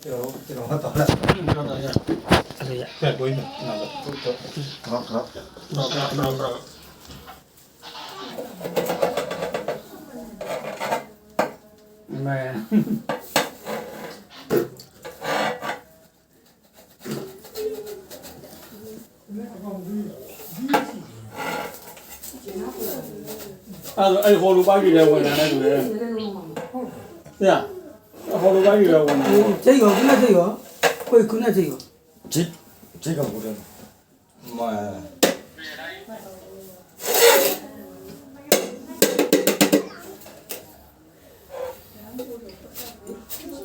ကျွန်တော်တော့လာကျွန်တော်တော့ရအဲ့ဒါရဖက်ကိုင်းနော်ဟုတ်တော့ဟုတ်မဲအဲ့ဟိုလိုပါကြည့်တယ်ဝင်လာတယ်လူတွေဟုတ်ရဟိုလိုပါကြည့်တယ်ဝင်လာ这个跟那这个，会跟那这个。这个不对，妈呀！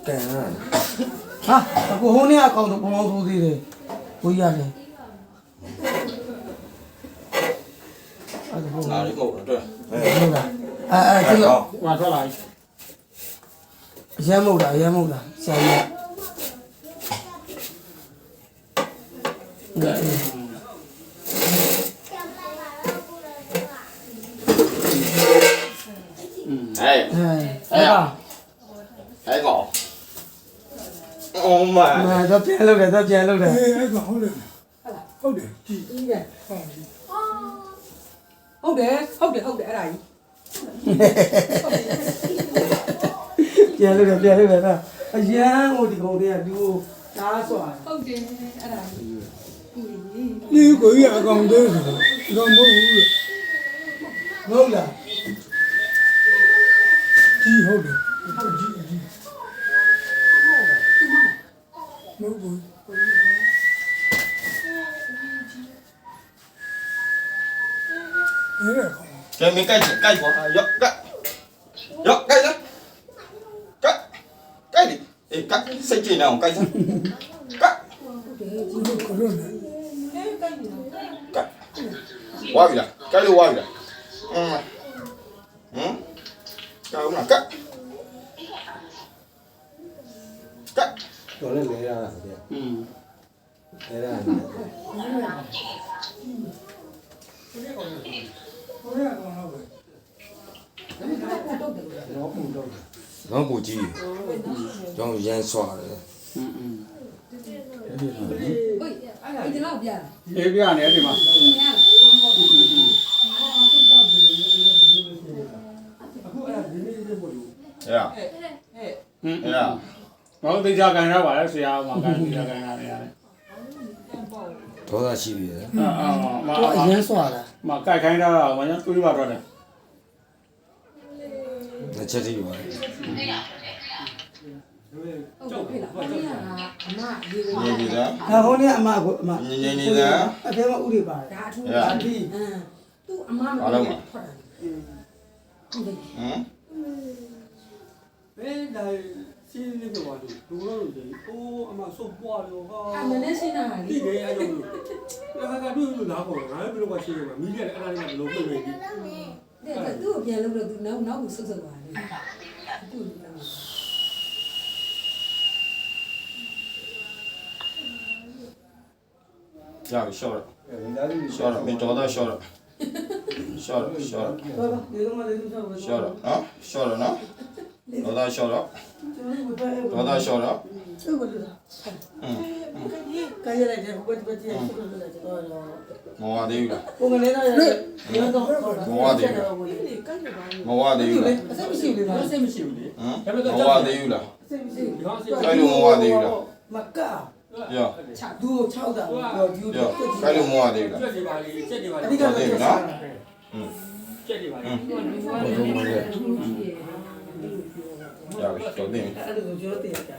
干啥？啊，我后年搞的帮忙做的嘞，不一样的。哪里够了？对，这个往出来烟幕的，烟幕的，下面。哎吧，还搞，Oh my！ 都变路的，都变路的。အဲ့ကောင်ဟုတ်တယ်ဟုတ်တယ်ကြည့် ဟုတ်တယ်အဲ့ဒါကြီး变路的，变路的，那烟我的工的，就打算。ဟုတ်တယ်အဲ့ဒါကြီး ဒီကိုရအကောင်သေးဆိုတော့မဟုတ်ဘူး 没了。ကြည့်ဟုတ်တယ်ကြည့်မဟုတ်ဘူးအဲ့ဒါကောင် 给没盖起，盖过啊，要盖着，盖的，哎盖，谁进来我盖上，盖盖，挖鱼了，盖了挖鱼了，盖我们盖，盖，တော်လည်းလဲရတာဗျလဲရတာ然后不急，然后烟刷了，ဒီလောက်ပြ အေးပြနေဒီမှာ 呀，呀， တော့သိချာကန်ရပါလေဆရာမှာကန်သိချာကန်ရတယ်ရတယ် 多大区别？烟刷的。မကြိုက်ခိုင်းတာကမညာတွေးပါတော့တယ် 那这里有啊？ ဟုတ်ပြီလားအဲ့ဒါကအမရေကို 你的，后年俺妈我妈。你的，啊，别往屋里搬。 ဒါအထူး 呀， သူ့အမမထွက်တယ်ဟုတ်တယ် ဘယ်တိုင်းစီးနေကြပါလို့ဒူရောလို့ဒီအိုးအမဆုပ်ပွားလို့ဟာ အမနဲ့ရှင်းတာလေ ဒီလေအဲ့လိုဒါကတွေ့လို့လားပေါ့ငါလည်းဘယ်လိုမှရှိနေမှာမီးရတယ်အဲ့ဒါလေးကဘယ်လိုပြည့်နေပြီ တဲ့သူ့ကိုပြန်လုပ်လို့သူနောက်ကိုဆုပ်ဆုပ်ပါလေသူ့လည်း 呀，笑了，笑了，没找到笑了，笑了，笑了，爸爸，你他妈的就差不多。笑了啊，笑了呢，找到笑了，找到笑了，这我知道。赶紧来点，我这边接，没挖对了，我们来到这，你们走。没挖对了，没挖对了，谁不行的呢？စိတ်မရှိဘူးလေ 没挖对了，谁不行？该就没挖对了，မက 呀，သူ့6တာပြော呀，该就没挖对了， ကြက်တွေပါလေကြက်တွေပါလေ အဓိကလည်း နော် ကြက်တွေပါလေ 呀，小弟， အဲ့လိုပြောတယ်ကြာ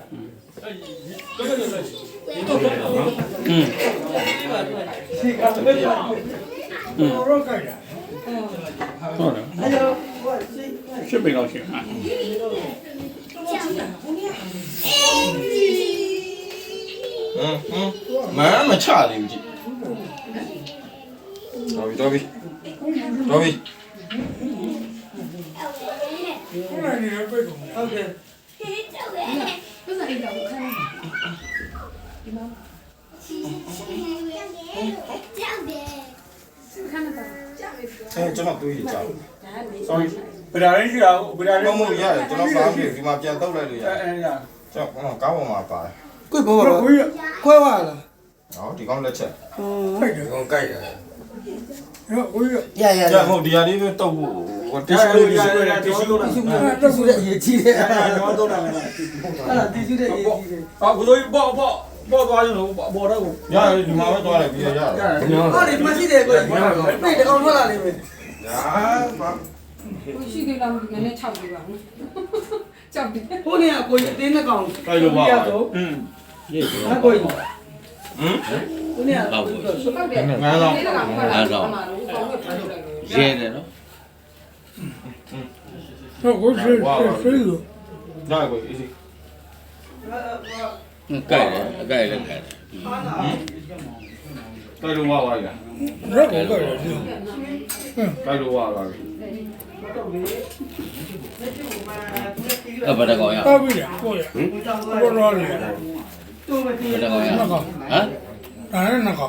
အဲ့ဒီတော့တော့ဒီတော့တော့ဒီကလည်းရောကြိုက်တာ ဟုတ်တယ် အဲ့လိုဘာရှိ ရှစ်ပေလောက်ရှိမှာ 没差的，不急，找比，ဘယ်နေလဲပြည့်ကုန် ဟုတ်တယ် 不是一个我看看得到哎，这么对一张， sorry ဗဒါရင်းရှိတာဗဒါရ 我 င်း 们也，这么方便，你妈捡到来了 အဲ 呀， အဲရ 这我搞我妈爸。ကိုဘောပါခွဲသွားလား ဟောဒီကောင်လက်ချက် ဖိုက်တယ်ကောင်းကြိုက်တယ်ရောကိုရ ရ ကြာမဟုတ်ဒီဟာလေးပဲတောက်ဖို့ဟိုတ တီ ရှိ ရှူ လေး လေး ဒီ တီ ရှိ ရှူ လေး လေးတီရှူလေး တီရှူတဲ့အရေးကြီးတယ် ကျွန်တော်တော့တာမယ် အဲ့ဒါတီရှူတဲ့အရေးကြီးတယ် 啊，不对，报သွားရင်တော့报တော့ကို ရတယ်ဒီမှာပဲသွားလိုက်ပြီးရရတယ် ဟာဒီမရှိတယ်ကိုပြေတကောင်ထွက်လာလိမ့်မယ် ညာဘာ ကိုရှိသေးလားနည်းနည်း6ပြီးပါဦးကြောက်တယ် ဟိုနေ့ကကိုအတင်းနှကောင် တိုက်လို့ပါ တော့ อืม ဟာကို ဟမ် ဟိုနေ့က ဟုတ်တယ်ငါတော့ငါတော့ကောင်းဝတ်ထားလိုက်တယ် ရဲတယ်နော် တော့ကိုဆွေးလို့ ညာကို easy ကြိုက်တယ်အကြိုက်လည်းကြိုက်တယ် တိုက်လို့ပါပါလား ရက်ကိုကြိုက်တယ် တိုက်လို့ပါပါ ဘယ်တကောင်ရ ပါပြီလေကိုရဘောရောလေ တို့မတီး ဘယ်တကောင်ရဟမ် ဒါနဲ့နကော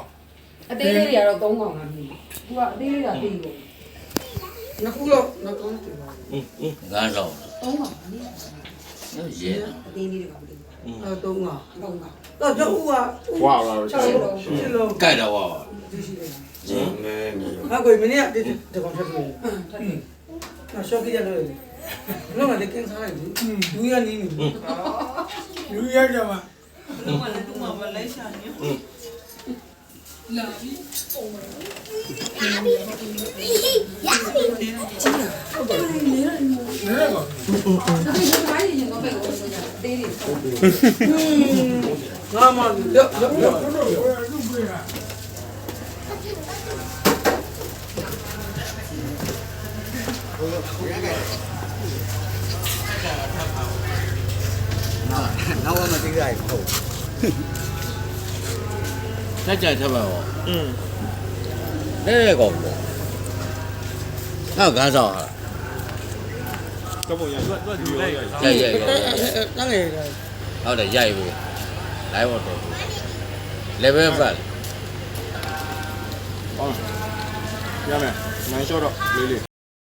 အသေးလေးတွေကတော့3កောင်ပါပြီသူကအသေးလေးကသေးတယ် နှစ်ခုတော့နှစ်ကောင်တူပါ ငါးဆောင် 3កောင်ပါလေ ရဲ အသေးလေးတွေကမသေး အဲ့တော့ငါ ဘူး3កောင် တော့ကျဦးက ဝါလာ 6လုံး ရှင်းလုံး ကြိုက်တော့ပါ ဟာကိုမင်းကတကောင်ထွက်တယ်နော်ရှော့ကြည့်ရတယ်လုံးဝလည်းကင်းစားလိုက်ဘူးရနီးနေ လူရကြမှာ ဟုတ်တယ်လေလေ ရဲကော ဒီမှာရင်တော့ပဲကိုဆိုကြအသေးလေး ငါမှရော့ရော့ရော့ လူပြေးတာ ဆက်ကြချက်ပါဘောတဲ့ကောင်ပေါ့နောက်ငါးဆောင်ဟာ တော့ဘုံရရွတ်ယူလိုက်ရ ရဲ တန်းလေ ဟုတ်တယ်ရိုက်ဘူးလိုက်တော့တယ် level 5 ရမယ်နိုင်ရှော့တော့လေးလေး